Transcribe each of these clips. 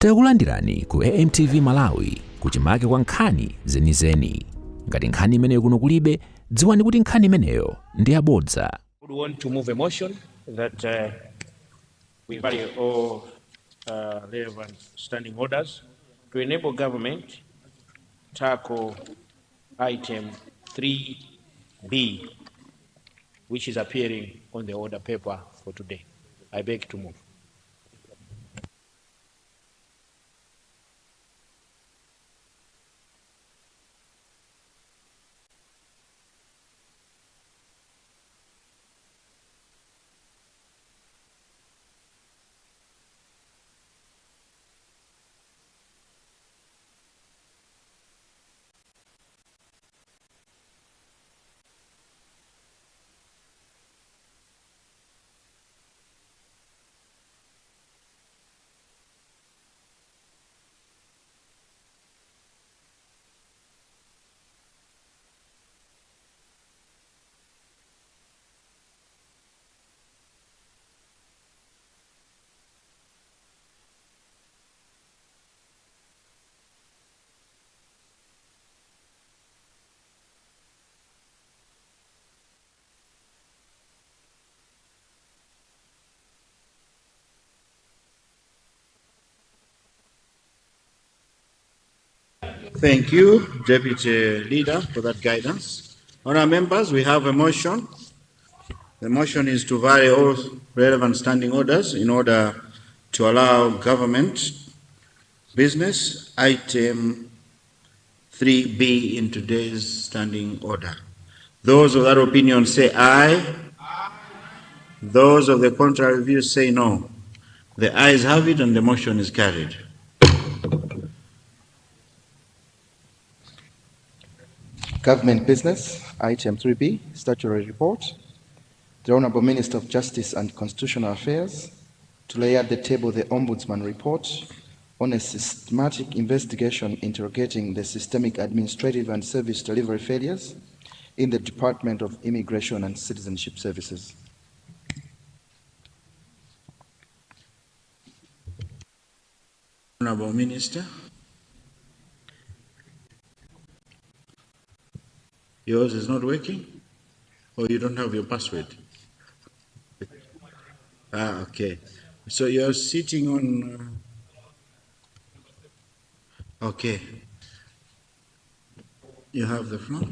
Takulandirani ku AMTV Malawi kuchimake kwa nkhani zenizeni. Ngati nkhani imeneyo kuno kulibe, dziwani kuti nkhani imeneyo ndi yabodza. We want to move a motion that we vary all relevant standing orders to enable government tackle item 3B, which is appearing on the order paper for today. I beg to move. Thank you, Deputy Leader, for that guidance. Honourable members, we have a motion. The motion is to vary all relevant standing orders in order to allow government business item 3B in today's standing order. Those of that opinion say aye. Aye. Those of the contrary view say no. The ayes have it and the motion is carried. Government Business, Item 3B, Statutory Report. The Honourable Minister of Justice and Constitutional Affairs to lay at the table the Ombudsman Report on a systematic investigation interrogating the systemic administrative and service delivery failures in the Department of Immigration and Citizenship Services. Honourable Minister. Yours is not working? Or you don't have your password? Okay. So you're sitting on... Okay. You have the floor.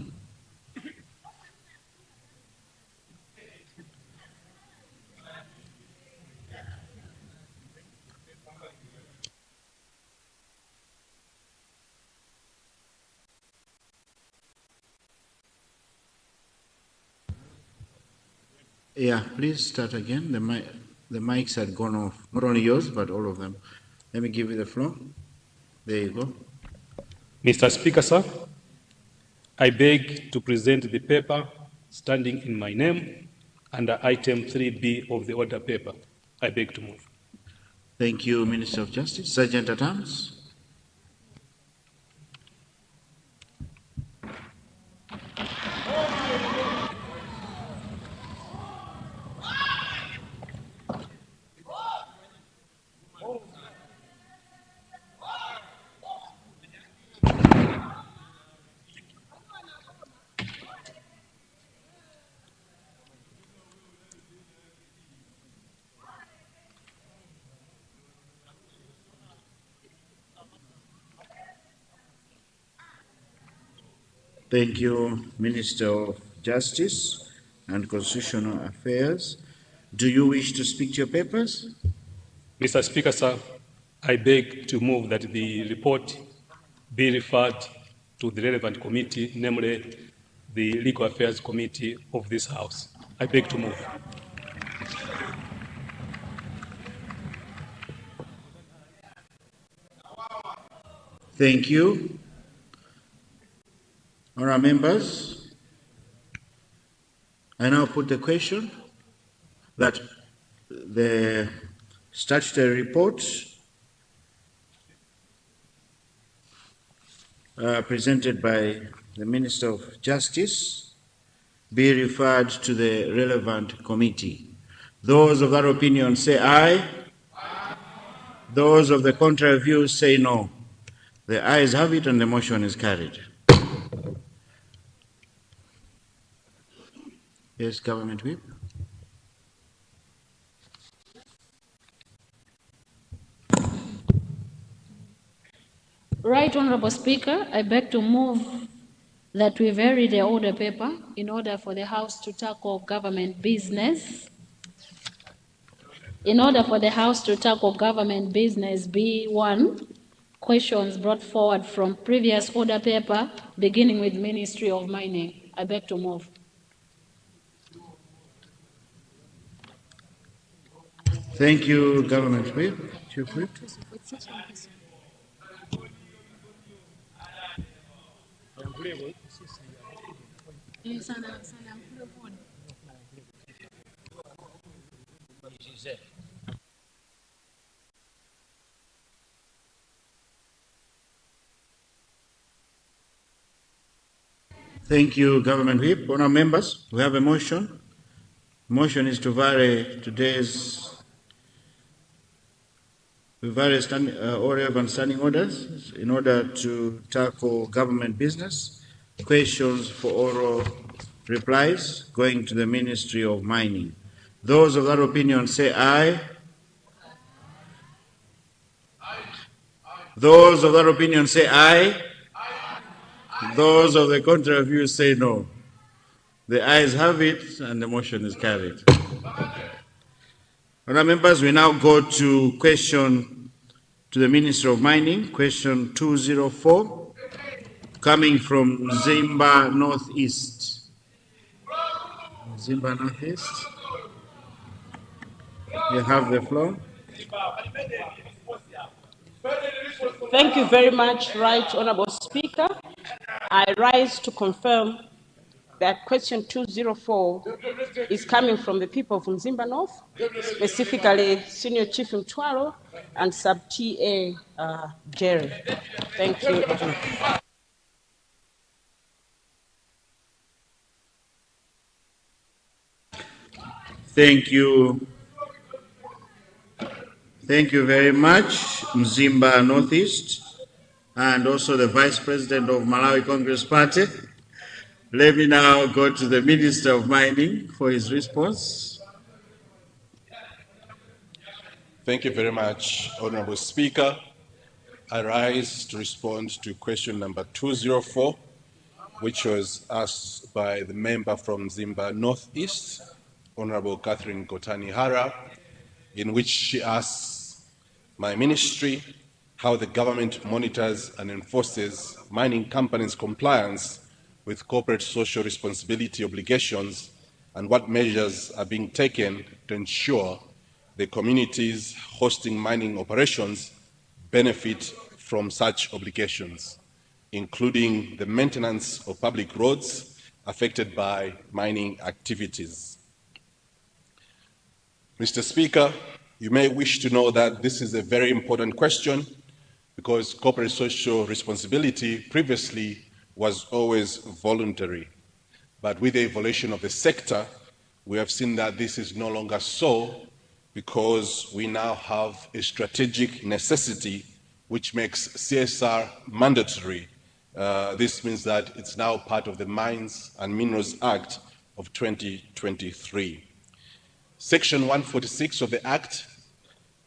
Yeah, please start again. The mics had gone off. Not only yours, but all of them. Let me give you the floor. There you go. Mr. Speaker, sir, I beg to present the paper standing in my name under item 3B of the order paper. I beg to move. Thank you, Minister of Justice. Sergeant at Arms. Thank you, Minister of Justice and Constitutional Affairs. Do you wish to speak to your papers? Mr. Speaker, sir, I beg to move that the report be referred to the relevant committee, namely the Legal Affairs Committee of this House. I beg to move. Thank you. Honourable members, I now put the question that the statutory report presented by the Minister of Justice be referred to the relevant committee. Those of that opinion say aye. Aye. Those of the contrary view say no. The ayes have it and the motion is carried. Yes, Government Whip. Right Honourable Speaker, I beg to move that we vary the order paper in order for the House to tackle government business. In order for the House to tackle government business B1, questions brought forward from previous order paper, beginning with Ministry of Mining. I beg to move. Thank you, Government Whip. Chief Whip. Thank you, Government Whip. Honourable members, we have a motion. Motion is to vary all relevant standing orders in order to tackle government business. Questions for oral replies going to the Ministry of Mining. Those of that opinion say aye. Those of that opinion say aye. Those of the contrary view say no. The ayes have it and the motion is carried. Honourable members, we now go to question to the Minister of Mining, question 204, coming from Zimba Northeast. Zimba Northeast, you have the floor. Thank you very much, Right Honourable Speaker. I rise to confirm that question 204 is coming from the people of Nzimba North, specifically Senior Chief Mtwaro and Sub-TA Jerry. Thank you. Thank you. Thank you very much, Mzimba Northeast, and also the Vice President of Malawi Congress Party. Let me now go to the Minister of Mining for his response. Thank you very much, Honourable Speaker. I rise to respond to question number 204, which was asked by the member from Zimba Northeast, Honourable Catherine Kotani Hara, in which she asks my ministry how the government monitors and enforces mining companies' compliance with corporate social responsibility obligations and what measures are being taken to ensure the communities hosting mining operations benefit from such obligations, including the maintenance of public roads affected by mining activities. Mr. Speaker, you may wish to know that this is a very important question because corporate social responsibility previously was always voluntary. But with the evolution of the sector, we have seen that this is no longer so because we now have a strategic necessity which makes CSR mandatory. This means that it's now part of the Mines and Minerals Act of 2023. Section 146 of the Act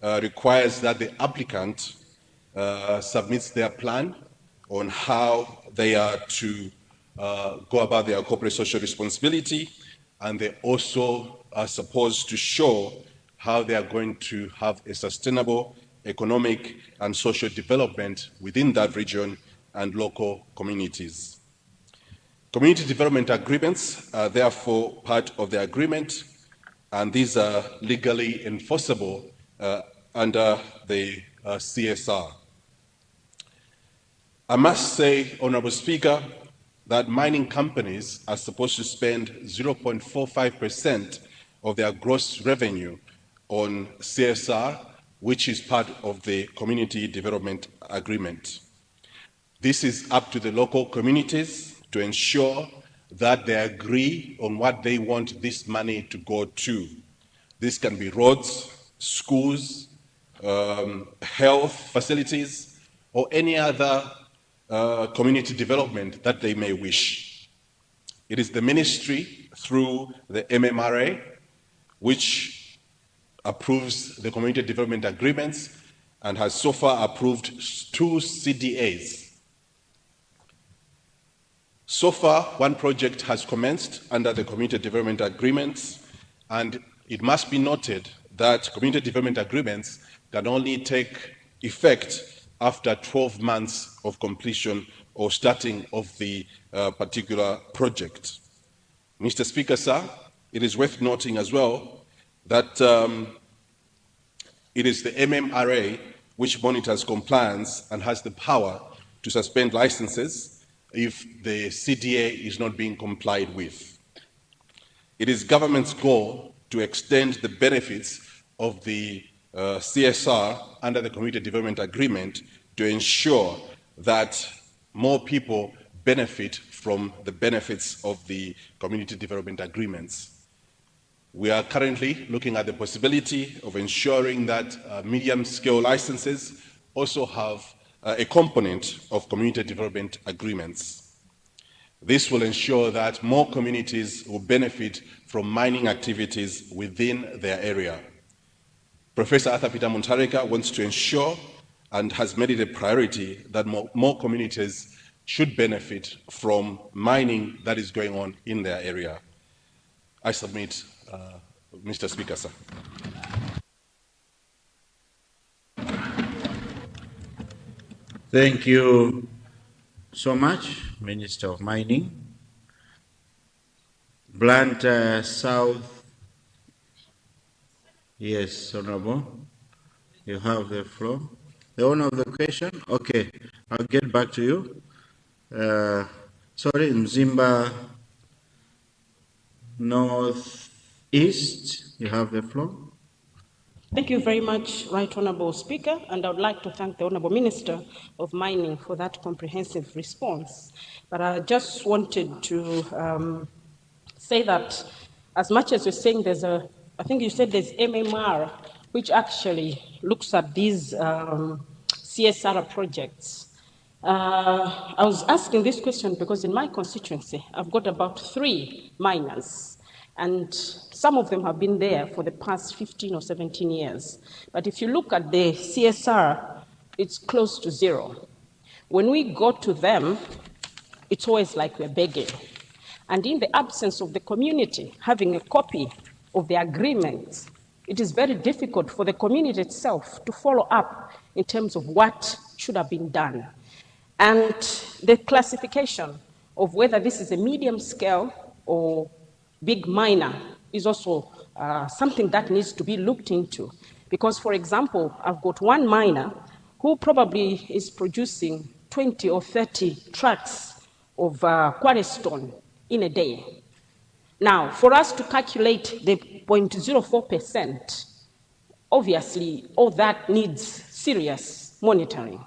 requires that the applicant submits their plan on how they are to go about their corporate social responsibility, and they also are supposed to show how they are going to have a sustainable economic and social development within that region and local communities. Community development agreements are therefore part of the agreement, and these are legally enforceable under the CSR. I must say, Honourable Speaker, that mining companies are supposed to spend 0.45% of their gross revenue on CSR, which is part of the Community Development Agreement. This is up to the local communities to ensure that they agree on what they want this money to go to. This can be roads, schools, health facilities, or any other community development that they may wish. It is the ministry through the MMRA which approves the community development agreements and has so far approved 2 CDAs. So far, 1 project has commenced under the community development agreements, and it must be noted that community development agreements can only take effect after 12 months of completion or starting of the particular project. Mr. Speaker, sir, it is worth noting as well that it is the MMRA which monitors compliance and has the power to suspend licenses if the CDA is not being complied with. It is government's goal to extend the benefits of the CSR under the Community Development Agreement to ensure that more people benefit from the benefits of the Community Development Agreements. We are currently looking at the possibility of ensuring that medium-scale licenses also have a component of community development agreements. This will ensure that more communities will benefit from mining activities within their area. Professor Arthur Peter Muntareka wants to ensure and has made it a priority that more communities should benefit from mining that is going on in their area. I submit, Mr. Speaker, sir. Thank you so much, Minister of Mining. Blunt South. Yes, Honorable. You have the floor. The owner of the question? Okay, I'll get back to you. Sorry, Mzimba Northeast, you have the floor. Thank you very much, Right Honourable Speaker, and I would like to thank the Honourable Minister of Mining for that comprehensive response. But I just wanted to say that as much as you're saying I think you said there's MMR, which actually looks at these CSR projects. I was asking this question because in my constituency, I've got about 3 miners, and some of them have been there for the past 15 or 17 years. But if you look at the CSR, it's close to 0. When we go to them, it's always like we're begging. And in the absence of the community having a copy of the agreement, it is very difficult for the community itself to follow up in terms of what should have been done. And the classification of whether this is a medium scale or big miner is also something that needs to be looked into. Because, for example, I've got one miner who probably is producing 20 or 30 trucks of quarry stone in a day. Now, for us to calculate the 0.04%, obviously, all that needs serious monitoring.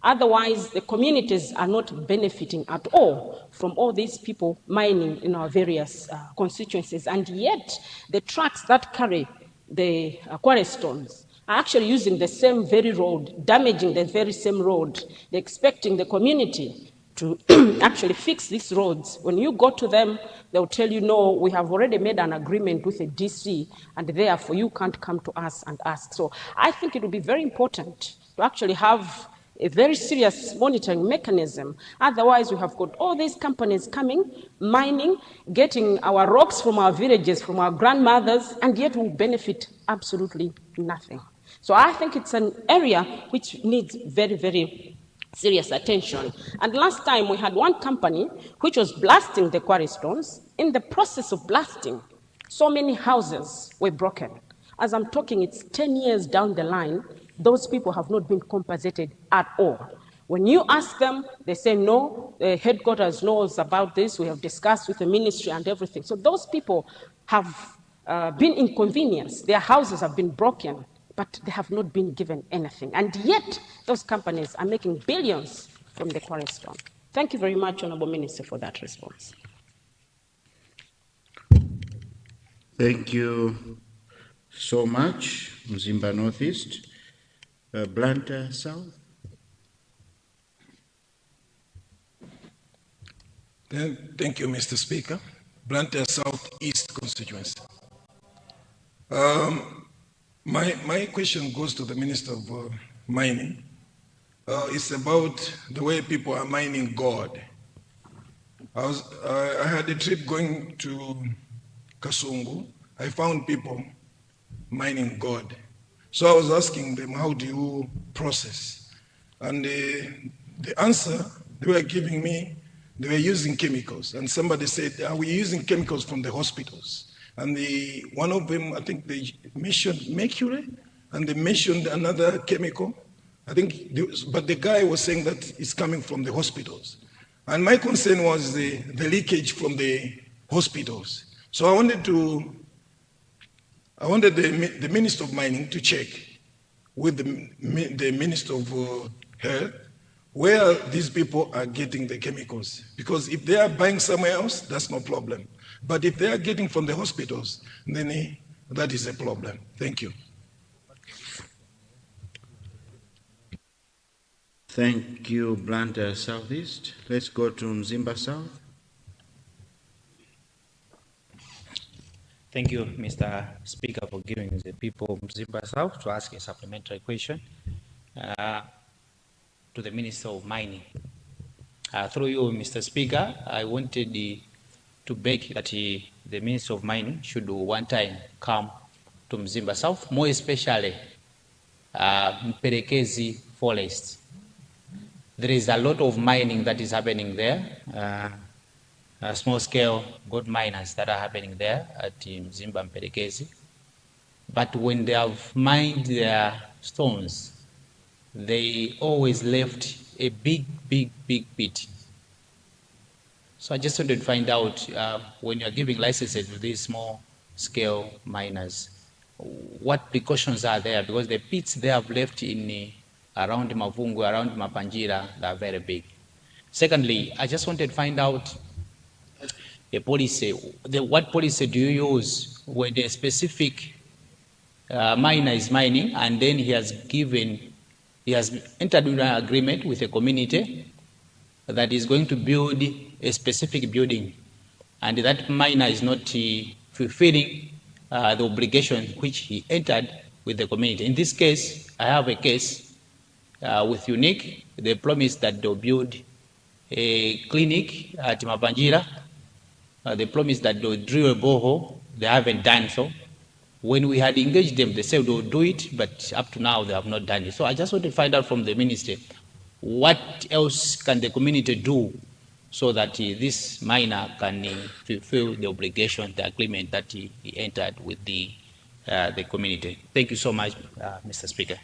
Otherwise, the communities are not benefiting at all from all these people mining in our various constituencies. And yet, the trucks that carry the quarry stones are actually using the same very road, damaging the very same road. They're expecting the community to actually fix these roads. When you go to them, they'll tell you, no, we have already made an agreement with a DC, and therefore you can't come to us and ask. So I think it would be very important to actually have a very serious monitoring mechanism. Otherwise, we have got all these companies coming, mining, getting our rocks from our villages, from our grandmothers, and yet we benefit absolutely nothing. So I think it's an area which needs very, very serious attention. And last time we had one company which was blasting the quarry stones. In the process of blasting, so many houses were broken. As I'm talking, it's 10 years down the line, those people have not been compensated at all. When you ask them, they say, no, the headquarters knows about this, we have discussed with the ministry and everything. So those people have been inconvenienced, their houses have been broken, but they have not been given anything. And yet, those companies are making billions from the quarry stone. Thank you very much, Honourable Minister, for that response. Thank you so much, Mzimba Northeast. Blantyre South. Thank you, Mr. Speaker. Blantyre South East constituency. My question goes to the Minister of Mining. It's about the way people are mining gold. I had a trip going to Kasungu. I found people mining gold. So I was asking them, how do you process? And the answer they were giving me, they were using chemicals. And somebody said, are we using chemicals from the hospitals? And one of them, I think they mentioned mercury, and they mentioned another chemical. I think, but the guy was saying that it's coming from the hospitals. And my concern was the leakage from the hospitals. So I wanted the Minister of Mining to check with the Minister of Health where these people are getting the chemicals. Because if they are buying somewhere else, that's no problem. But if they are getting from the hospitals, then that is a problem. Thank you. Thank you, Blantyre Southeast. Let's go to Mzimba South. Thank you, Mr. Speaker, for giving the people of Mzimba South to ask a supplementary question to the Minister of Mining. Through you, Mr. Speaker, I wanted to beg that the Minister of Mining should one time come to Mzimba South, more especially Mperekezi Forest. There is a lot of mining that is happening there, small-scale gold miners that are happening there at Mzimba Mperekezi. But when they have mined their stones, they always left a big pit. So I just wanted to find out, when you're giving licenses to these small-scale miners, what precautions are there? Because the pits they have left in around Mavungu, around Mapanjira, they are very big. Secondly, I just wanted to find out a policy. What policy do you use when a specific miner is mining and then he has entered into an agreement with a community that is going to build a specific building, and that miner is not fulfilling the obligation which he entered with the community. In this case, I have a case with Unique. They promised that they'll build a clinic at Mapanjira. They promised that they'll drill a borehole. They haven't done so. When we had engaged them, they said they'll do it, but up to now they have not done it. So I just want to find out from the minister, what else can the community do so that this miner can fulfill the obligation, the agreement that he entered with the community. Thank you so much, Mr. Speaker.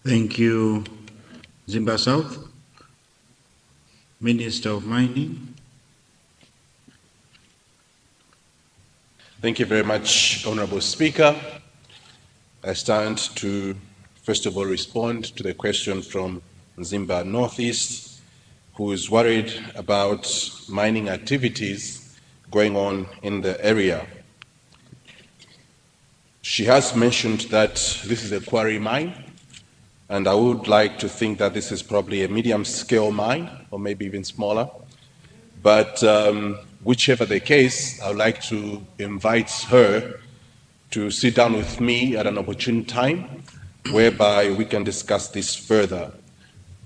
Thank you, Mzimba South. Minister of Mining. Thank you very much, Honorable Speaker. I stand to, first of all, respond to the question from Mzimba Northeast, who is worried about mining activities going on in the area. She has mentioned that this is a quarry mine, and I would like to think that this is probably a medium-scale mine, or maybe even smaller. But whichever the case, I would like to invite her to sit down with me at an opportune time, whereby we can discuss this further.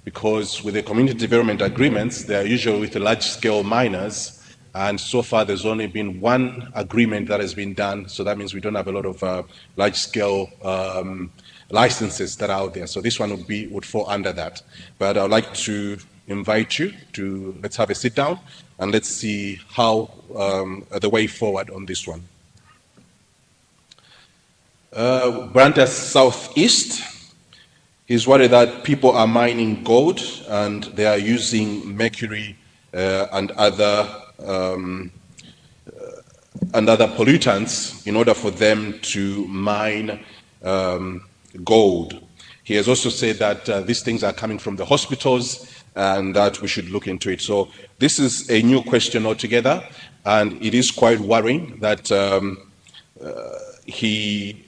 Because with the community development agreements, they are usually with the large-scale miners, and so far there's only been one agreement that has been done, so that means we don't have a lot of large-scale licenses that are out there. So this one would fall under that. But I'd like to invite you to, let's have a sit down and let's see how the way forward on this one. Blantyre Southeast is worried that people are mining gold and they are using mercury and other pollutants in order for them to mine gold. He has also said that these things are coming from the hospitals and that we should look into it. So this is a new question altogether, and it is quite worrying that he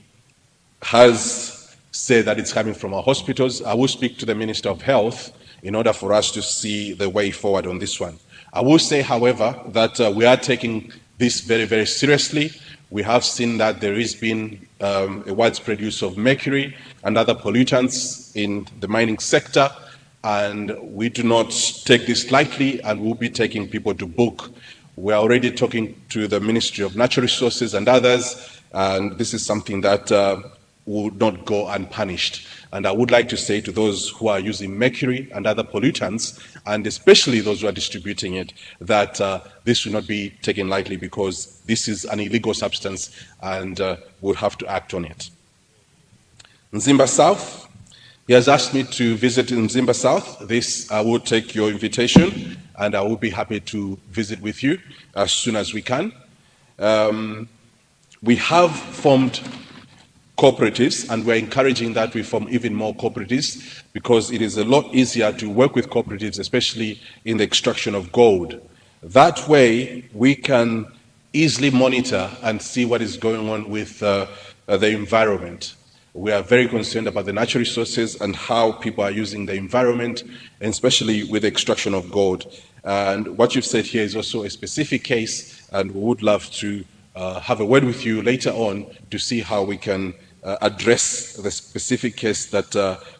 has said that it's coming from our hospitals. I will speak to the Minister of Health in order for us to see the way forward on this one. I will say, however, that we are taking this very, very seriously. We have seen that there has been a widespread use of mercury and other pollutants in the mining sector, and we do not take this lightly, and we'll be taking people to book. We're already talking to the Ministry of Natural Resources and others, and this is something that will not go unpunished. And I would like to say to those who are using mercury and other pollutants, and especially those who are distributing it, that this should not be taken lightly, because this is an illegal substance and we'll have to act on it. Nzimba South, he has asked me to visit Nzimba South. This, I will take your invitation and I will be happy to visit with you as soon as we can. We have formed cooperatives, and we're encouraging that we form even more cooperatives, because it is a lot easier to work with cooperatives, especially in the extraction of gold. That way, we can easily monitor and see what is going on with the environment. We are very concerned about the natural resources and how people are using the environment, and especially with the extraction of gold. And what you've said here is also a specific case, and we would love to have a word with you later on to see how we can address the specific case that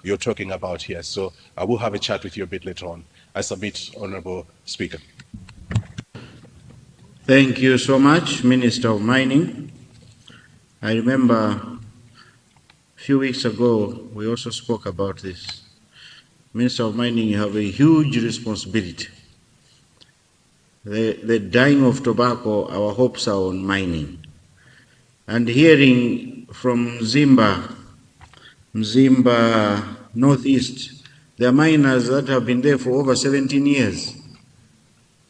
you're talking about here. So I will have a chat with you a bit later on. I submit, Honorable Speaker. Thank you so much, Minister of Mining. I remember a few weeks ago, we also spoke about this. Minister of Mining, you have a huge responsibility. The dying of tobacco, our hopes are on mining. And hearing from Mzimba Northeast, there are miners that have been there for over 17 years.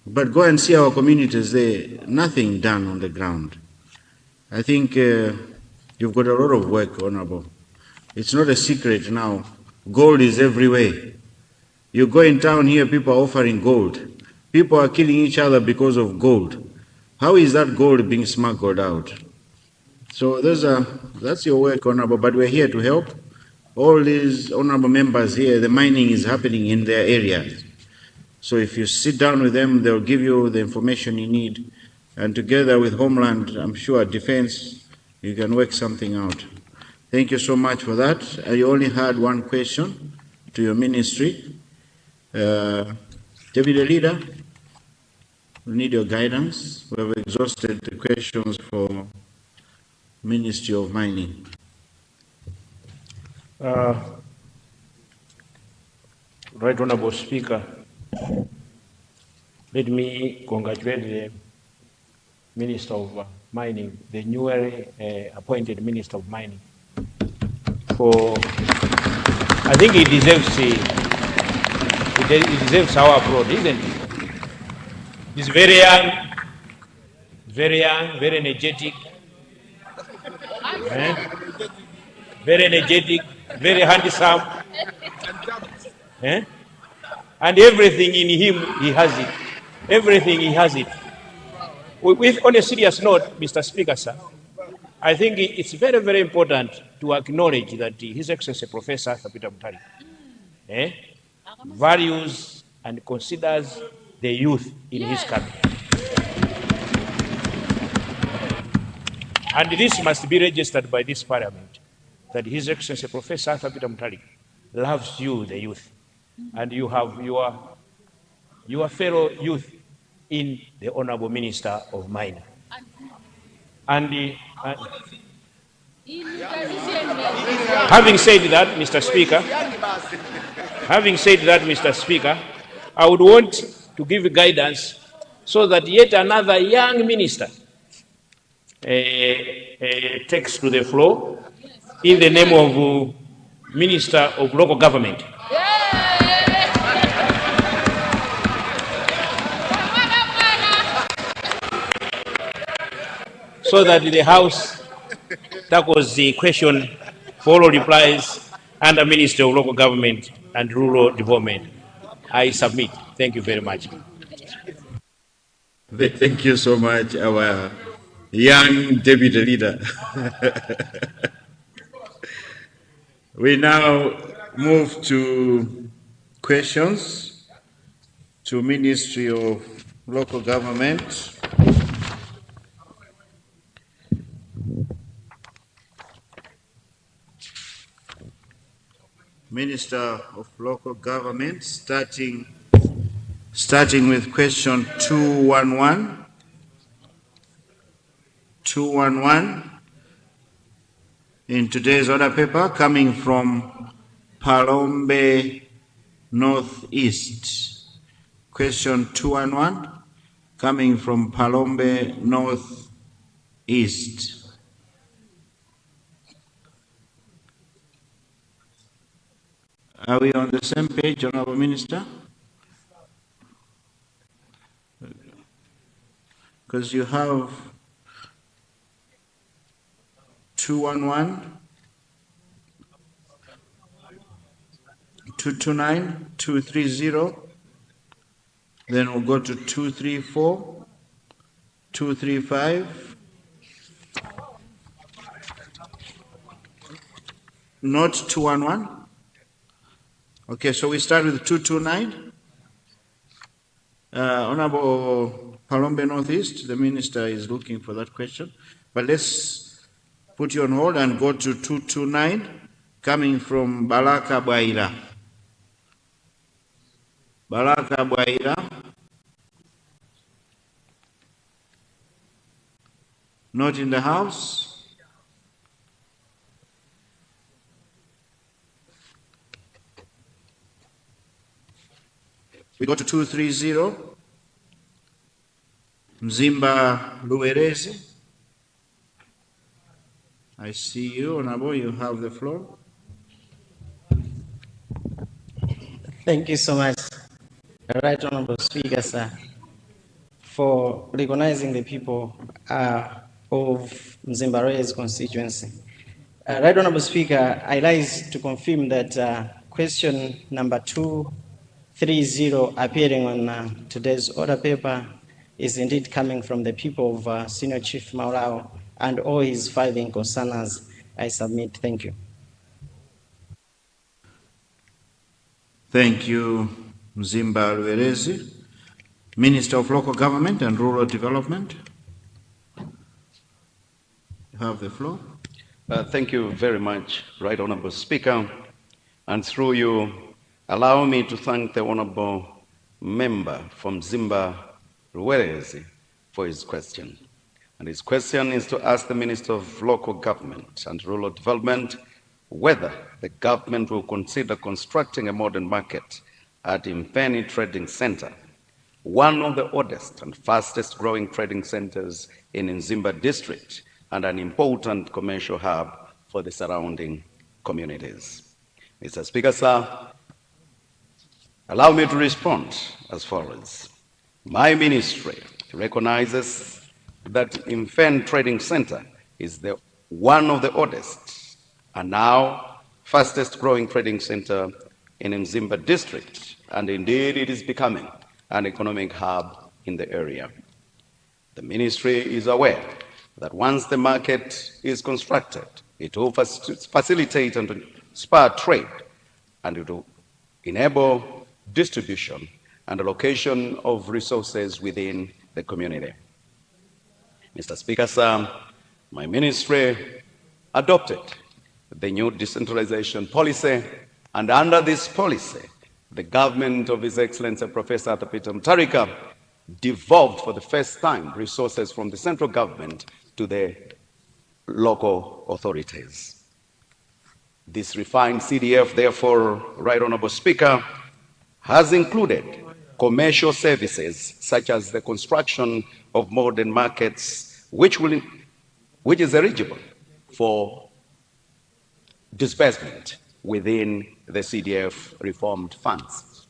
But go and see our communities there, nothing done on the ground. I think you've got a lot of work, Honorable. It's not a secret now. Gold is everywhere. You go in town here, people are offering gold. People are killing each other because of gold. How is that gold being smuggled out? So that's your work, Honorable, but we're here to help. All these honorable members here, the mining is happening in their areas. So if you sit down with them, they'll give you the information you need. And together with Homeland, I'm sure, Defense, you can work something out. Thank you so much for that. I only had one question to your ministry. Deputy Leader, we need your guidance. We have exhausted the questions for Ministry of Mining. Right Honorable Speaker, let me congratulate the Minister of Mining, the newly appointed Minister of Mining, for, I think he deserves our applaud, isn't it? He's very young, very energetic, very energetic, very handsome, and everything in him, he has it. Everything he has it. On a serious note, Mr. Speaker, sir, I think it's very, very important to acknowledge that His Excellency Professor Peter Mutharika values and considers the youth in his cabinet. And this must be registered by this Parliament, that His Excellency Professor Peter Mutharika loves you, the youth, and you have your fellow youth in the Honorable Minister of Mining. And having said that, Mr. Speaker, I would want to give guidance so that yet another young minister takes to the floor in the name of Minister of Local Government. So that the House tackles the question for all replies under Minister of Local Government and Rural Development. I submit. Thank you very much. Thank you so much, our young deputy leader. We now move to questions to Ministry of Local Government. Minister of Local Government, starting with question 211. 211 in today's order paper, coming from Palombe Northeast. Question 211 coming from Palombe Northeast. Are we on the same page, Honorable Minister? Because you have 211, 229, 230, then we'll go to 234, 235, not 211. Okay, so we start with 229. Honorable Palombe Northeast, the minister is looking for that question. But let's put you on hold and go to 229, coming from Balaka Bwaira. Balaka Bwaira. Not in the house. We go to 230, Mzimba Luerezi. I see you, Honorable, you have the floor. Thank you so much, Right Honorable Speaker, sir, for recognizing the people of Mzimbare's constituency. Right Honorable Speaker, I rise to confirm that question number 230 appearing on today's order paper is indeed coming from the people of Senior Chief Maurao and all his filing concerners. I submit. Thank you. Thank you, Mzimba Luerezi. Minister of Local Government and Rural Development. You have the floor. Thank you very much, Right Honorable Speaker. And through you, allow me to thank the Honorable Member from Mzimba Luerezi for his question. And his question is to ask the Minister of Local Government and Rural Development whether the government will consider constructing a modern market at Impheni Trading Center, one of the oldest and fastest growing trading centers in Nzimba district and an important commercial hub for the surrounding communities. Mr. Speaker, sir, allow me to respond as follows. My ministry recognizes that Impheni Trading Center is one of the oldest and now fastest growing trading center in Nzimba district, and indeed it is becoming an economic hub in the area. The ministry is aware that once the market is constructed, it will facilitate and spur trade, and it will enable distribution and allocation of resources within the community. Mr. Speaker, sir, my ministry adopted the new decentralization policy, and under this policy, the government of His Excellency Professor Peter Mutharika devolved for the first time resources from the central government to the local authorities. This refined CDF, therefore, Right Honorable Speaker, has included commercial services such as the construction of modern markets, which is eligible for disbursement within the CDF reformed funds.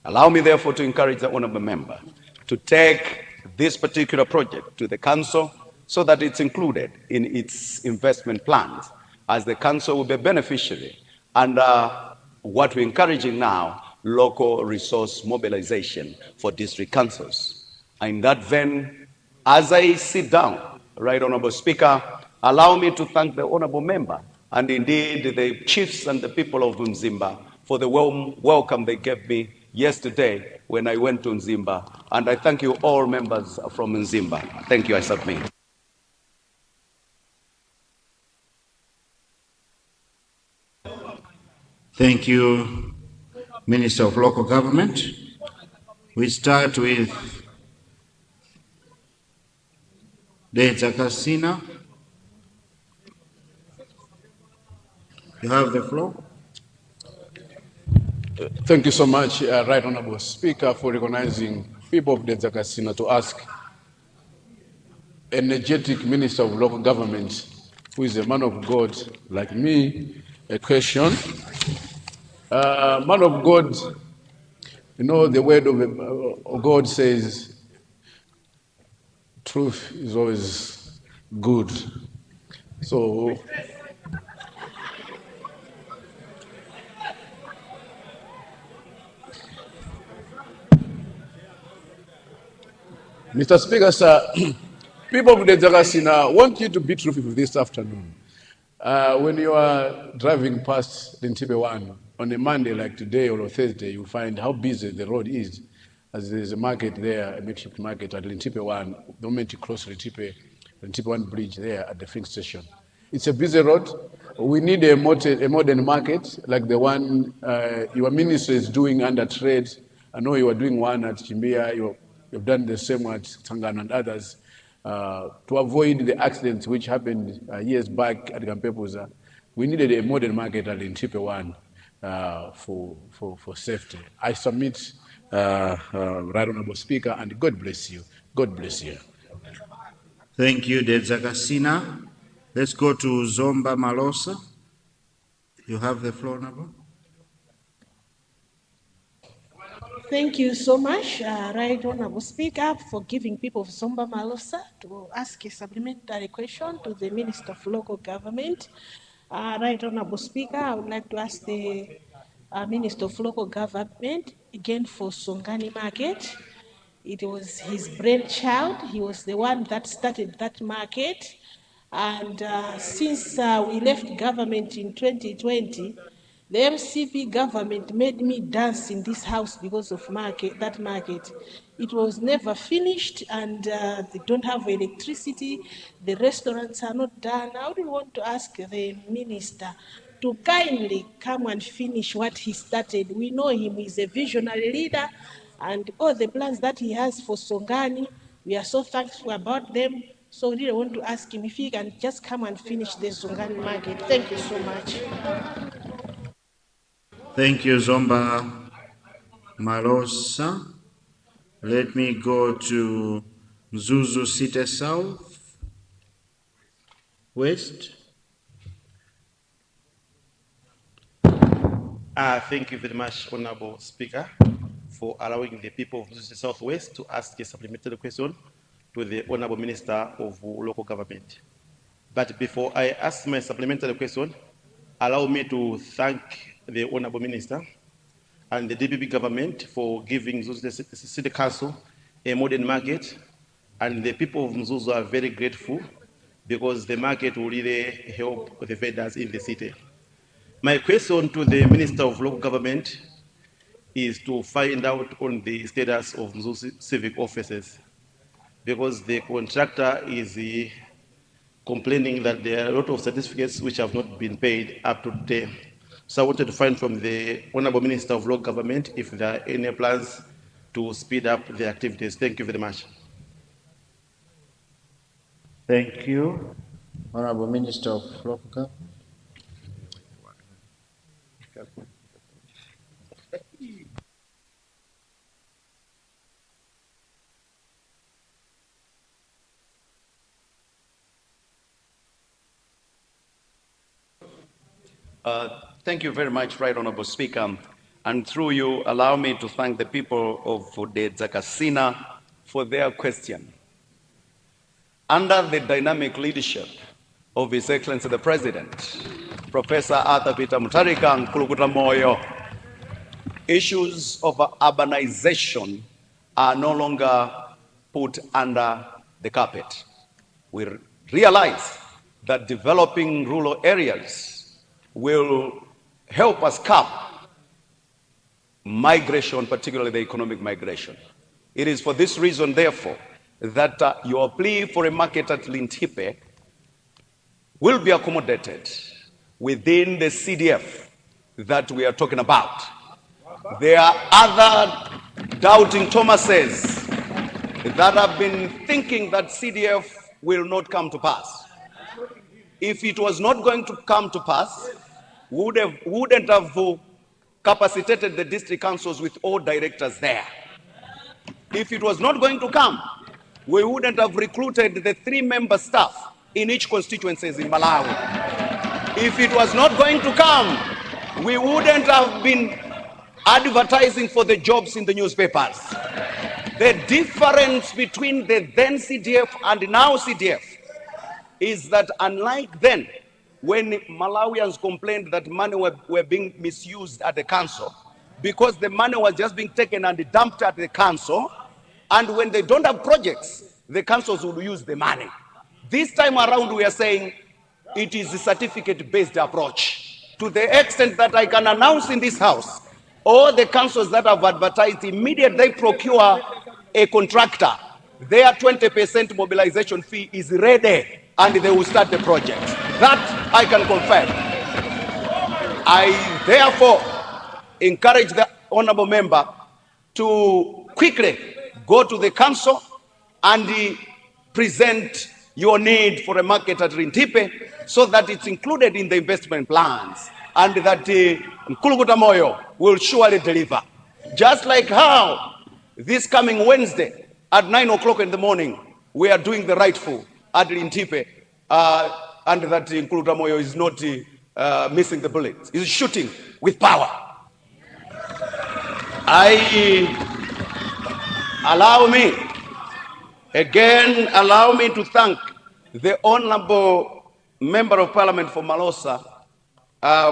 Allow me, therefore, to encourage the honorable member to take this particular project to the council so that it's included in its investment plans, as the council will be a beneficiary. And what we're encouraging now local resource mobilization for district councils. In that vein, as I sit down, Right Honorable Speaker, allow me to thank the Honorable Member and indeed the chiefs and the people of Mzimba for the warm welcome they gave me yesterday when I went to Mzimba. And I thank you all members from Mzimba. Thank you, I submit. Thank you, Minister of Local Government. We start with Zakasina. You have the floor. Thank you so much, Right Honorable Speaker, for recognizing people of the Zakasina to ask energetic Minister of Local Government, who is a man of God like me, a question. Man of God, you know, the word of God says, truth is always good. So, Mr. Speaker, sir, people of the Zakasina want you to be truthful this afternoon. When you are driving past Lintipe 1 on a Monday like today or a Thursday, you find how busy the road is, as there's a market there, a makeshift market at Lintipe 1. The moment you cross Lintipe 1 bridge there at the filling station. It's a busy road. We need a modern market like the one your ministry is doing under trade. I know you are doing one at Chimbia. You've done the same at Tangana and others. To avoid the accidents which happened years back at Gampepuza, we needed a modern market at Lintipe 1 for safety. I submit, Right Honorable Speaker, and God bless you. God bless you. Thank you, Zakasina. Let's go to Zomba Malosa. You have the floor, Nabo. Thank you so much, Right Honorable Speaker, for giving people of Zomba Malosa to ask a supplementary question to the Minister of Local Government. Right Honorable Speaker, I would like to ask the Minister of Local Government again for Songani Market. It was his brainchild. He was the one that started that market. And since we left government in 2020, the MCP government made me dance in this house because of that market. It was never finished, and they don't have electricity. The restaurants are not done. I would want to ask the minister to kindly come and finish what he started. We know him, he's a visionary leader, and all the plans that he has for Songani, we are so thankful about them. So we really want to ask him if he can just come and finish the Songani market. Thank you so much. Thank you, Zomba Malosa. Let me go to Mzuzu City South West. Thank you very much, Honorable Speaker, for allowing the people of the Southwest to ask a supplementary question to the Honorable Minister of Local Government. But before I ask my supplementary question, allow me to thank the Honorable Minister and the DPP government for giving the City Council a modern market, and the people of Mzuzu are very grateful because the market will really help the vendors in the city. My question to the Minister of Local Government is to find out on the status of Mzuzu civic offices, because the contractor is complaining that there are a lot of certificates which have not been paid up to date. So I wanted to find from the Honorable Minister of Local Government if there are any plans to speed up the activities. Thank you very much. Thank you, Honorable Minister of Local Government. Thank you very much, Right Honorable Speaker. And through you, allow me to thank the people of the Zakasina for their question. Under the dynamic leadership of His Excellency the President, Professor Arthur Peter Mutharika Nkulukuta Moyo, issues of urbanization are no longer put under the carpet. We realize that developing rural areas will help us curb migration, particularly the economic migration. It is for this reason, therefore, that your plea for a market at Lintipe will be accommodated within the CDF that we are talking about. There are other doubting Thomases that have been thinking that CDF will not come to pass. If it was not going to come to pass, we wouldn't have capacitated the district councils with all directors there. If it was not going to come, we wouldn't have recruited the 3-member staff in each constituencies in Malawi. If it was not going to come, we wouldn't have been advertising for the jobs in the newspapers. The difference between the then CDF and now CDF is that unlike then, when Malawians complained that money were being misused at the council, because the money was just being taken and dumped at the council, and when they don't have projects, the councils will use the money. This time around, we are saying it is a certificate-based approach, to the extent that I can announce in this house, all the councils that have advertised, immediately they procure a contractor, their 20% mobilization fee is ready, and they will start the project. That I can confirm. I therefore encourage the honorable member to quickly go to the council and present your need for a market at Rintipe so that it's included in the investment plans, and that Nkulukuta Moyo will surely deliver. Just like how this coming Wednesday at 9 o'clock in the morning, we are doing the rightful at Rintipe, and that Nkulukuta Moyo is not missing the bullet. He's shooting with power. Allow me to thank the Honorable Member of Parliament for Malosa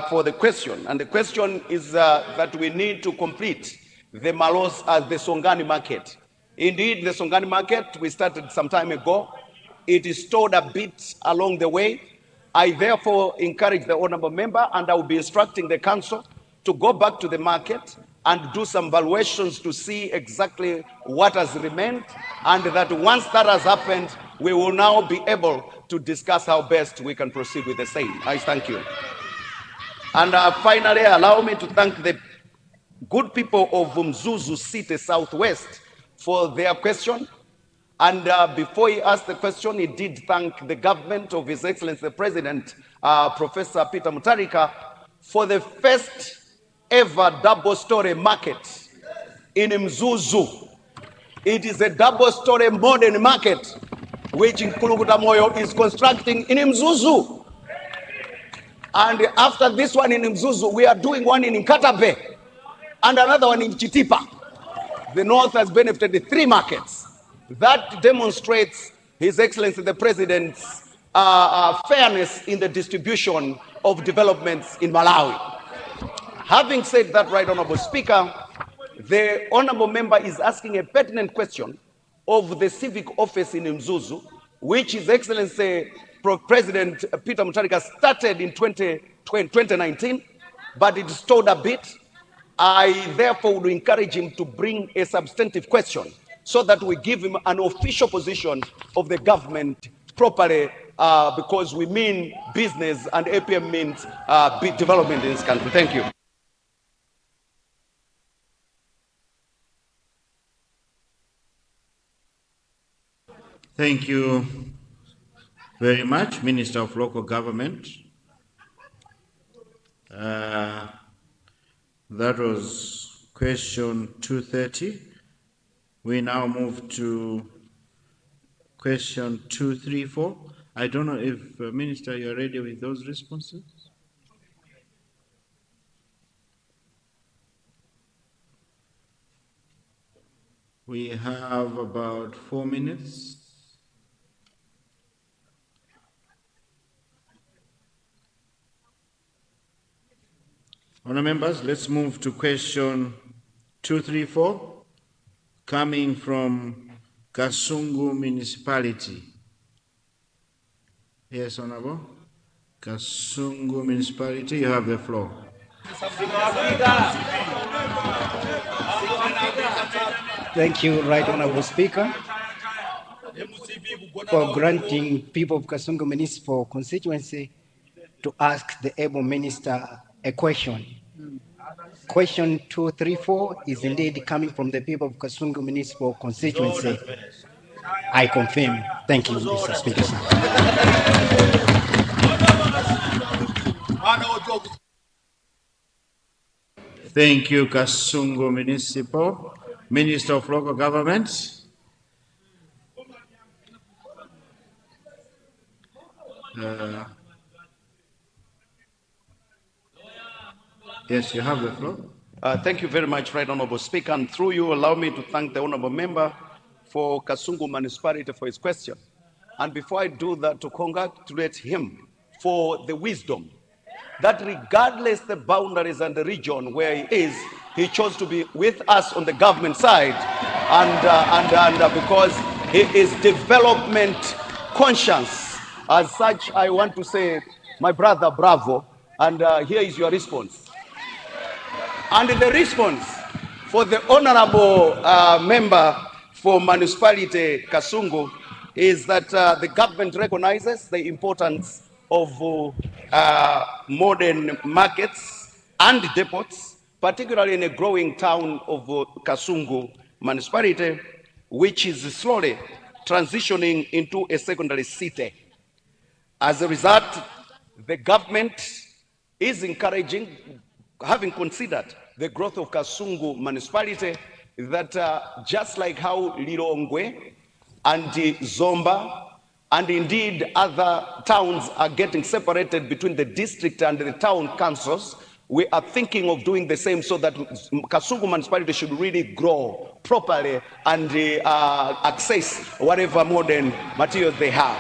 for the question. And the question is that we need to complete the Malosa, the Songani market. Indeed, the Songani market, we started some time ago. It is stalled a bit along the way. I therefore encourage the Honorable Member, and I will be instructing the Council to go back to the market and do some valuations to see exactly what has remained, and that once that has happened, we will now be able to discuss how best we can proceed with the same. I thank you. And finally, allow me to thank the good people of Mzuzu City Southwest for their question. And before he asked the question, he did thank the government of His Excellency the President, Professor Peter Mutharika, for the first ever double-story market in Mzuzu. It is a double-story modern market which Nkulukuta Moyo is constructing in Mzuzu. And after this one in Mzuzu, we are doing one in Nkatabe and another one in Chitipa. The North has benefited 3 markets. That demonstrates His Excellency the President's fairness in the distribution of developments in Malawi. Having said that, Right Honorable Speaker, the Honorable Member is asking a pertinent question of the civic office in Mzuzu, which His Excellency President Peter Mutharika started in 2019, but it stalled a bit. I therefore would encourage him to bring a substantive question so that we give him an official position of the government properly, because we mean business and APM means development in this country. Thank you. Thank you very much, Minister of Local Government. That was question 230. We now move to question 234. I don't know if, Minister, you're ready with those responses? We have about 4 minutes. Honourable members, let's move to question 234, coming from Kasungu Municipality. Yes, Honorable. Kasungu Municipality, you have the floor. Thank you, Right Honorable Speaker, for granting people of Kasungu Municipal Constituency to ask the able minister a question. Question 234 is indeed coming from the people of Kasungu Municipal Constituency. I confirm. Thank you, Mr. Speaker. Thank you, Kasungu Municipal. Minister of Local Government. Yes, you have the floor. Thank you very much, Right Honorable Speaker. And through you, allow me to thank the Honorable Member for Kasungu Municipality for his question. And before I do that, to congratulate him for the wisdom that regardless the boundaries and the region where he is, he chose to be with us on the government side. And because he is development conscious. As such, I want to say, my brother, bravo. And here is your response. And the response for the honorable member for municipality Kasungu is that the government recognizes the importance of modern markets and depots, particularly in a growing town of Kasungu municipality, which is slowly transitioning into a secondary city. As a result, the government is encouraging, having considered the growth of Kasungu municipality, that just like how Lilongwe and Zomba and indeed other towns are getting separated between the district and the town councils, we are thinking of doing the same so that Kasungu municipality should really grow properly and access whatever modern materials they have.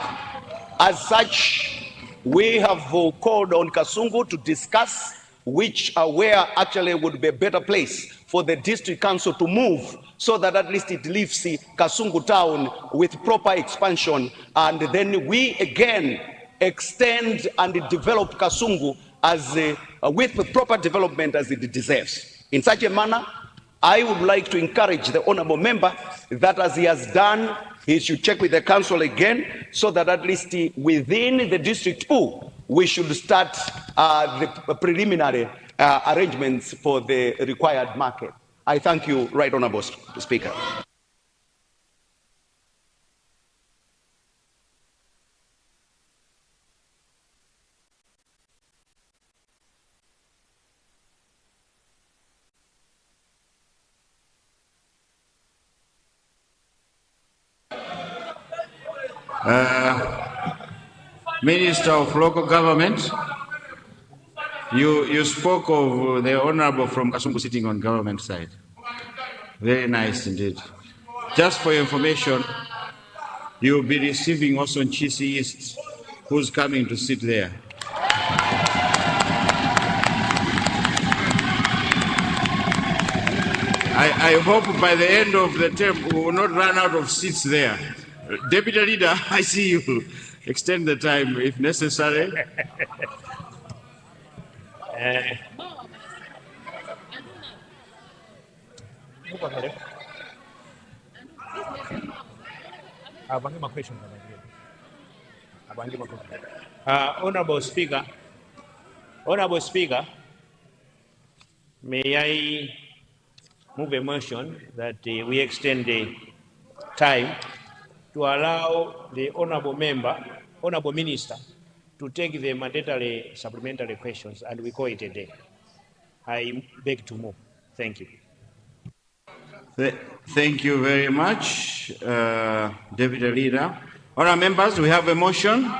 As such, we have called on Kasungu to discuss where actually would be a better place for the district council to move, so that at least it leaves Kasungu town with proper expansion, and then we again extend and develop Kasungu as with proper development as it deserves. In such a manner, I would like to encourage the honorable member that, as he has done, he should check with the council again, so that at least within the district pool, we should start the preliminary arrangements for the required market. I thank you, Right Honorable Speaker. Minister of Local Government, you spoke of the honorable from Kasungu sitting on government side. Very nice indeed. Just for your information, you'll be receiving also Nchisi East, who's coming to sit there. I hope by the end of the term we will not run out of seats there. Deputy Leader, I see you. Extend the time if necessary. Honorable Speaker, may I move a motion that we extend the time to allow the honorable minister, to take the mandatory supplementary questions, and we call it a day. I beg to move. Thank you. Thank you very much, Deputy Leader. Honourable members, we have a motion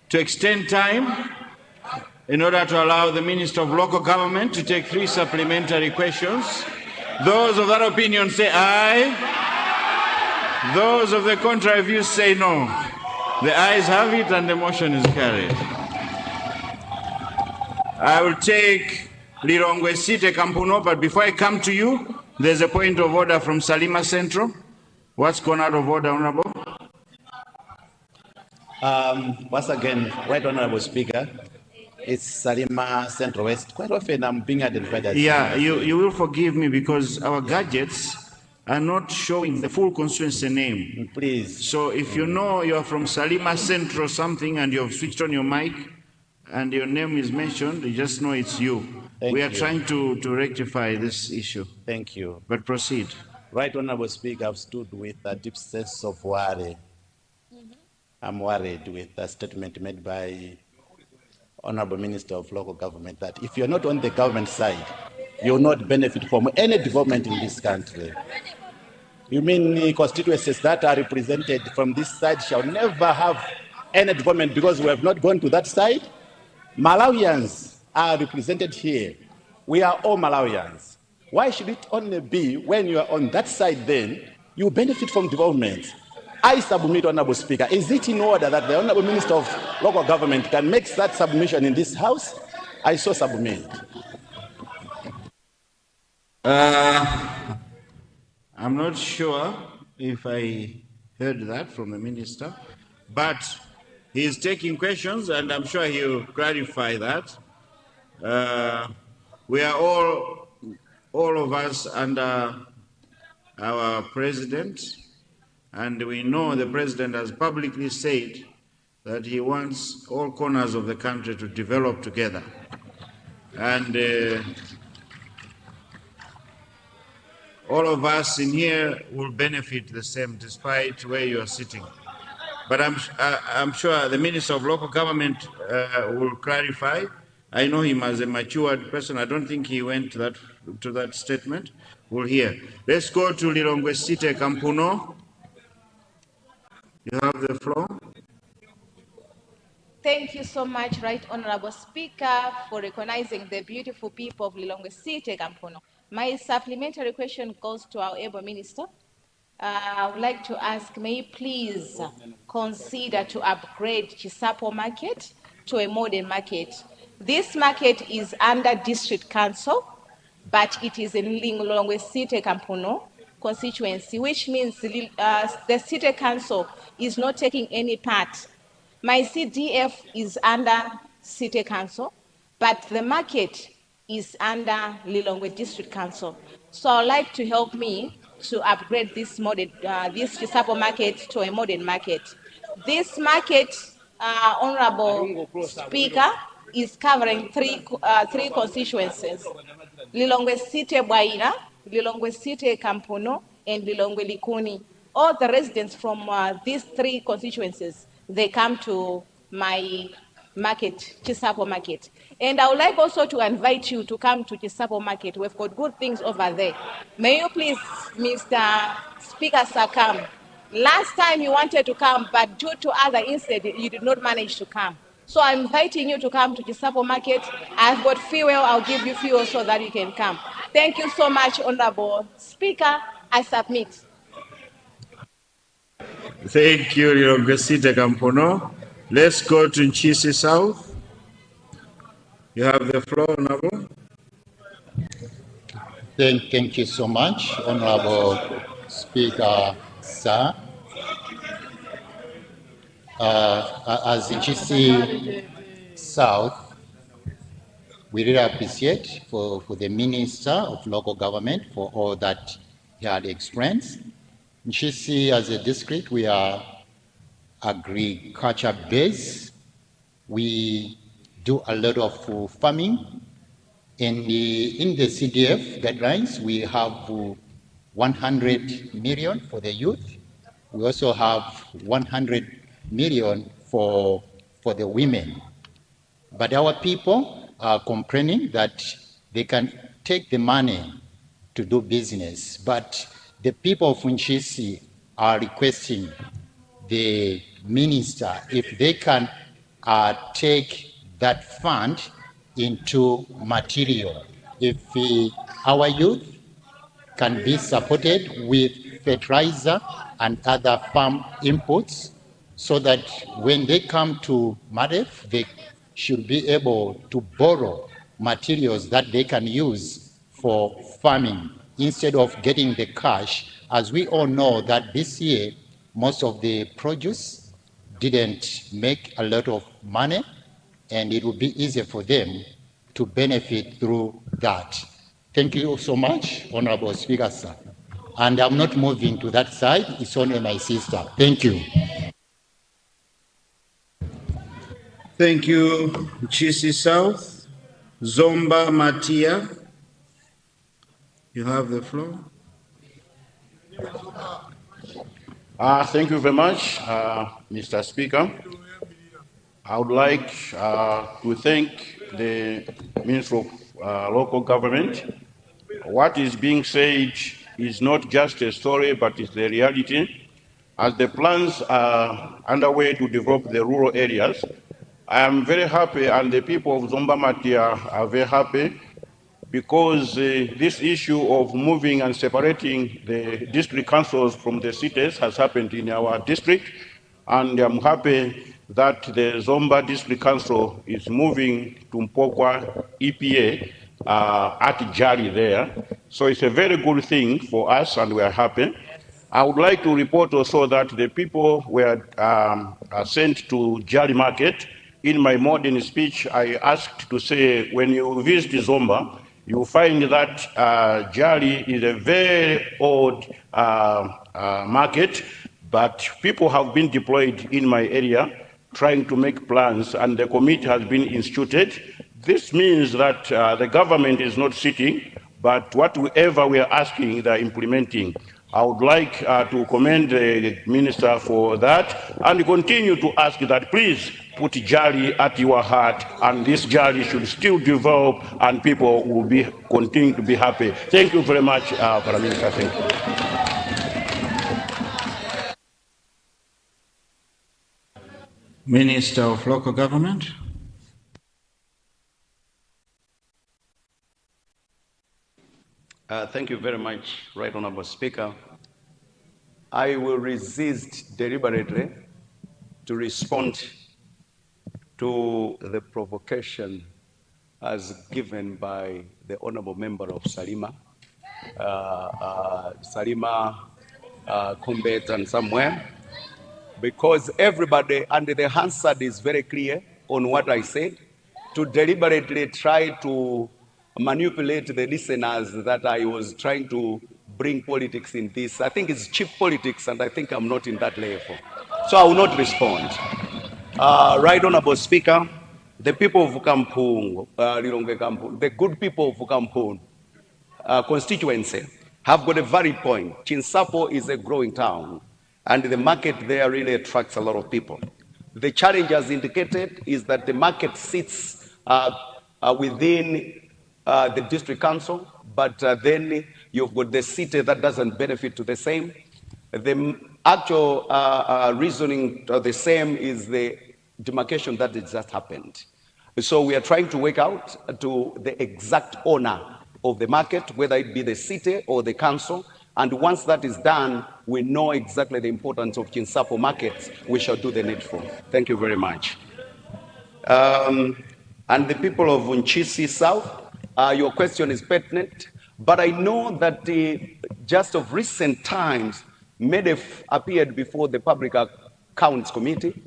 to extend time in order to allow the Minister of Local Government to take 3 supplementary questions. Those of that opinion say aye. Those of the contrary view say no. The ayes have it and the motion is carried. I will take Lilongwe City Kampuno, but before I come to you, there's a point of order from Salima Central. What's gone out of order, Honorable? Once again, Right Honorable Speaker, it's Salima Central West. Quite often I'm being identified as... Yeah, you will forgive me because our gadgets are not showing the full constituency name. Please. So if you know you are from Salima Central something and you have switched on your mic and your name is mentioned, you just know it's you. We are trying to rectify this issue. Thank you. But proceed. Right Honorable Speaker, I've stood with a deep sense of worry. I'm worried with the statement made by Honorable Minister of Local Government that if you're not on the government side, you'll not benefit from any development in this country. You mean constituencies that are represented from this side shall never have any development because we have not gone to that side? Malawians are represented here. We are all Malawians. Why should it only be when you are on that side then you benefit from development? I submit, Honorable Speaker, is it in order that the Honorable Minister of Local Government can make that submission in this House? I so submit. I'm not sure if I heard that from the minister, but he's taking questions and I'm sure he'll clarify that. We are all of us under our president, and we know the president has publicly said that he wants all corners of the country to develop together. And all of us in here will benefit the same despite where you are sitting. But I'm sure the Minister of Local Government will clarify. I know him as a matured person. I don't think he went to that statement. We'll hear. Let's go to Lilongwe City Kampuno. You have the floor. Thank you so much, Right Honorable Speaker, for recognizing the beautiful people of Lilongwe City Kampuno. My supplementary question goes to our able minister. I would like to ask, may you please consider to upgrade Chisapo market to a modern market? This market is under district council, but it is in Lilongwe City Kampuno constituency, which means the city council is not taking any part. My CDF is under city council, but the market is under Lilongwe District Council. So I'd like to help me to upgrade this this Chisapo market to a modern market. This market, Honorable Speaker, is covering three constituencies: Lilongwe City Bwaira, Lilongwe City Kampuno, and Lilongwe Likuni. All the residents from these three constituencies, they come to my market, Chisapo market. And I would like also to invite you to come to Chisapo market. We've got good things over there. May you please, Mr. Speaker, sir, come. Last time you wanted to come, but due to other incidents, you did not manage to come. So I'm inviting you to come to Chisapo market. I've got fuel, I'll give you fuel so that you can come. Thank you so much, Honorable Speaker. I submit. Thank you, Lilongwe City Kampuno. Let's go to Nchisi South. You have the floor, Honorable. Thank you so much, Honorable Speaker, sir. As Nchisi South, we really appreciate for the Minister of Local Government for all that he had experienced. Nchisi, as a district, we are agriculture based. We do a lot of farming. In the CDF guidelines, we have 100 million for the youth. We also have 100 million for the women. But our people are complaining that they can take the money to do business, but the people of Nchisi are requesting the minister if they can take that fund into material. If our youth can be supported with fertilizer and other farm inputs, so that when they come to Madef, they should be able to borrow materials that they can use for farming instead of getting the cash. As we all know that this year, most of the produce didn't make a lot of money, and it would be easier for them to benefit through that. Thank you so much, Honorable Speaker, sir. And I'm not moving to that side, it's only my sister. Thank you. Thank you, Chisi South. Zomba Matia, you have the floor. Thank you very much, Mr. Speaker. I would like to thank the Minister of Local Government. What is being said is not just a story, but it's the reality. As the plans are underway to develop the rural areas, I am very happy, and the people of Zomba Matia are very happy, because this issue of moving and separating the district councils from the cities has happened in our district, and I'm happy that the Zomba District Council is moving to Mpokwa EPA at Jali there. So it's a very good thing for us, and we are happy. I would like to report also that the people were sent to Jali Market. In my modern speech, I asked to say, when you visit Zomba, you find that Jali is a very old market, but people have been deployed in my area trying to make plans, and the committee has been instituted. This means that the government is not sitting, but whatever we are asking, they are implementing. I would like to commend the minister for that, and continue to ask that please put Jali at your heart, and this Jali should still develop, and people will continue to be happy. Thank you very much, Prime Minister. Thank you. Minister of Local Government. Thank you very much, Right Honorable Speaker. I will resist deliberately to respond to the provocation as given by the Honorable Member of Salima, Kumbet and somewhere, because everybody, and the answer is very clear on what I said, to deliberately try to manipulate the listeners that I was trying to bring politics in this. I think it's cheap politics, and I think I'm not in that level. So I will not respond. Right Honorable Speaker, the people of Kampung, the good people of Kampung constituency have got a valid point. Chinsapo is a growing town, and the market there really attracts a lot of people. The challenge, as indicated, is that the market sits within the district council, but then you've got the city that doesn't benefit to the same. The actual reasoning the same is the demarcation that has just happened. So we are trying to work out to the exact owner of the market, whether it be the city or the council. And once that is done, we know exactly the importance of Chinsapo markets. We shall do the needful. Thank you very much. And the people of Unchisi South, your question is pertinent, but I know that just of recent times, MEDEF appeared before the Public Accounts Committee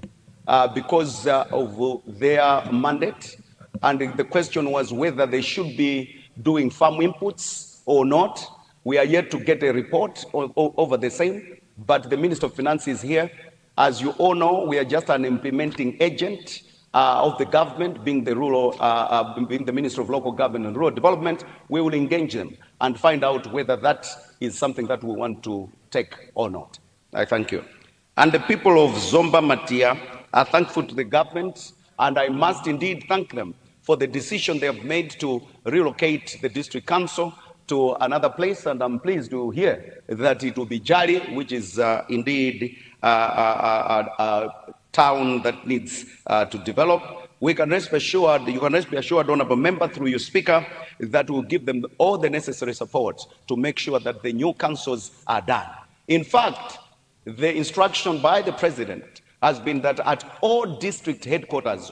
because of their mandate, and the question was whether they should be doing farm inputs or not. We are yet to get a report over the same, but the Minister of Finance is here. As you all know, we are just an implementing agent of the government, being the Minister of Local Government and Rural Development. We will engage them and find out whether that is something that we want to take or not. I thank you. And the people of Zomba Matia are thankful to the government, and I must indeed thank them for the decision they have made to relocate the district council to another place, and I'm pleased to hear that it will be Jali, which is indeed a town that needs to develop. We can rest assured, you can rest assured, Honorable Member, through your Speaker, that will give them all the necessary support to make sure that the new councils are done. In fact, the instruction by the President has been that at all district headquarters,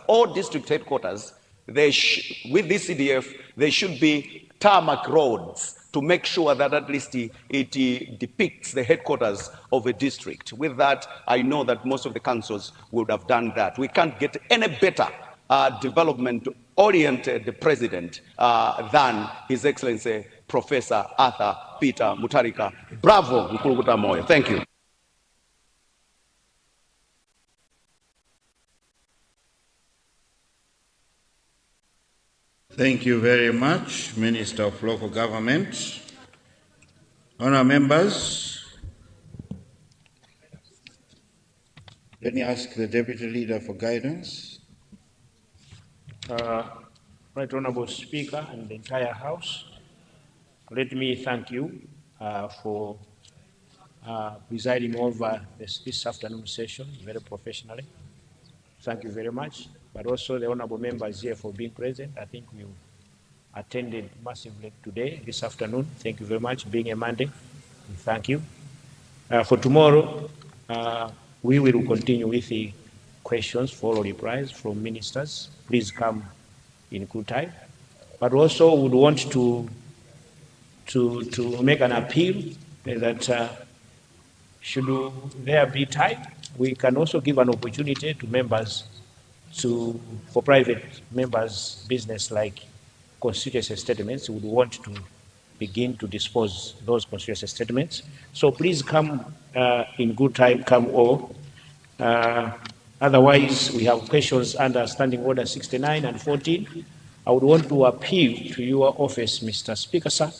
with this CDF, there should be tarmac roads to make sure that at least it depicts the headquarters of a district. With that, I know that most of the councils would have done that. We can't get any better development-oriented president than His Excellency Professor Arthur Peter Mutharika. Bravo, Nkulukuta Moyo. Thank you. Thank you very much, Minister of Local Government. Honourable members, let me ask the Deputy Leader for guidance. Right Honourable Speaker and the entire House, let me thank you for presiding over this afternoon session very professionally. Thank you very much. But also the honourable members here for being present. I think you attended massively today, this afternoon. Thank you very much. Being a Monday, thank you. For tomorrow, we will continue with the questions for replies from ministers. Please come in good time. But also would want to make an appeal that should there be time, we can also give an opportunity to members for private members' business like constituency statements. We would want to begin to dispose those constituency statements. So please come in good time, come all. Otherwise, we have questions under Standing Order 69 and 14. I would want to appeal to your office, Mr. Speaker, sir,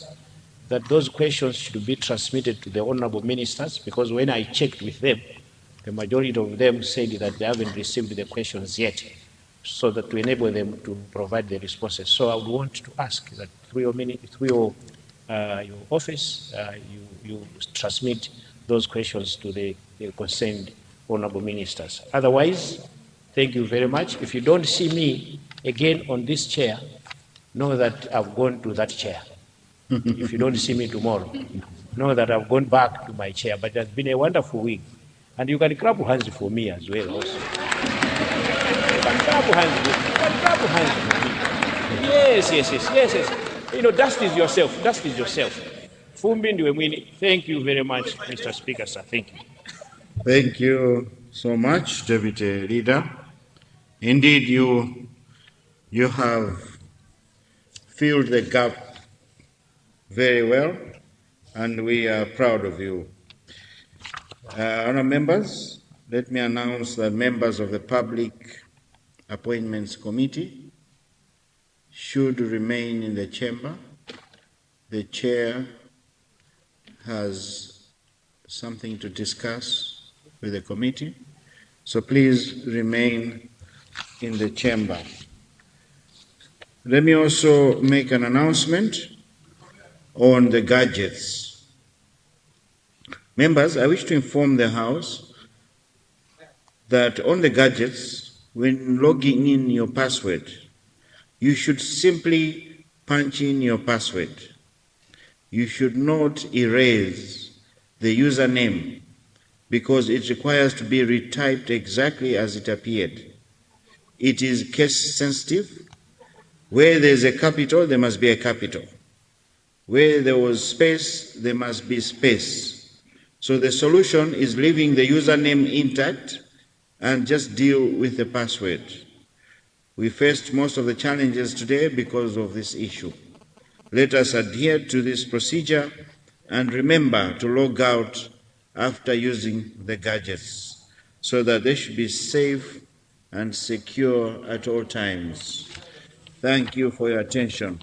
that those questions should be transmitted to the honourable ministers, because when I checked with them, the majority of them said that they haven't received the questions yet, so that to enable them to provide the responses. So I would want to ask that through your office, you transmit those questions to the concerned honourable ministers. Otherwise, thank you very much. If you don't see me again on this chair, know that I've gone to that chair. If you don't see me tomorrow, know that I've gone back to my chair. But it has been a wonderful week. And you can clap hands for me as well also. You can clap hands for me. Yes. You know, dust is yourself. Fumbi ndiwe mwini. Thank you very much, Mr. Speaker, sir. Thank you. Thank you so much, Deputy Leader. Indeed, you have filled the gap very well, and we are proud of you. Honourable members, let me announce that members of the Public Appointments Committee should remain in the chamber. The chair has something to discuss with the committee, so please remain in the chamber. Let me also make an announcement on the gadgets. Members, I wish to inform the House that on the gadgets, when logging in your password, you should simply punch in your password. You should not erase the username because it requires to be retyped exactly as it appeared. It is case sensitive. Where there is a capital, there must be a capital. Where there was space, there must be space. So the solution is leaving the username intact and just deal with the password. We faced most of the challenges today because of this issue. Let us adhere to this procedure and remember to log out after using the gadgets so that they should be safe and secure at all times. Thank you for your attention.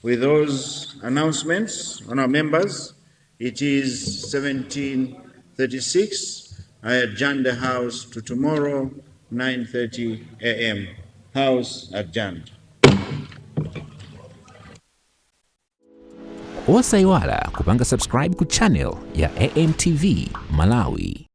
With those announcements, honourable members, it is 17:36. I adjourn the House to tomorrow, 9:30 a.m. House adjourned. Osaiwala kupanga subscribe ku channel ya AMTV Malawi.